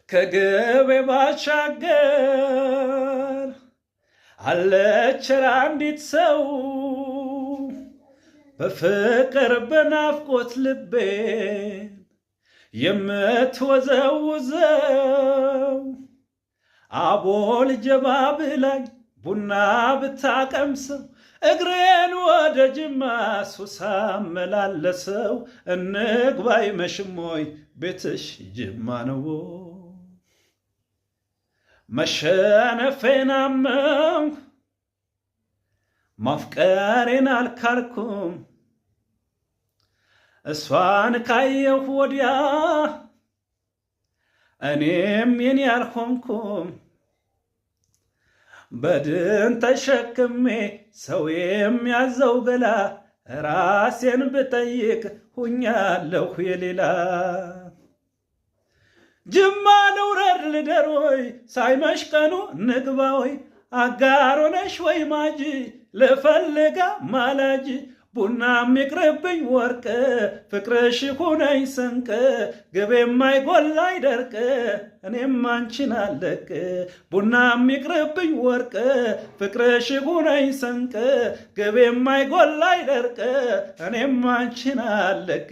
ከግቤ ባሻገር አለች አንዲት ሰው በፍቅር በናፍቆት ልቤን የምትወዘውዘው አቦል ጀባ ብላኝ ቡና ብታቀምሰው እግሬን ወደ ጅማ ሱሳ መላለሰው እንግባይ መሽሞይ ቤትሽ ጅማ ነው መሸነፌን አመንኩ ማፍቀሬን አልካልኩም እሷን ካየሁ ወዲያ እኔም የኔ አልሆንኩም በድን ተሸክሜ ሰው የሚያዘው ገላ ራሴን ብጠይቅ ሁኛለሁ የሌላ ጅማ ልውረድ ልደር ወይ ሳይመሽ ቀኑ ንግባ ወይ አጋር ሆነሽ ወይ ማጂ ልፈልጋ ማላጂ ቡና የሚቅርብኝ ወርቅ ፍቅርሽ ሁነኝ ስንቅ ግቤ የማይጎላ አይደርቅ እኔም አንቺን አለቅ ቡና የሚቅርብኝ ወርቅ ፍቅርሽ ሁነኝ ስንቅ ግቤ የማይጎላ አይደርቅ እኔም አንቺን አለቅ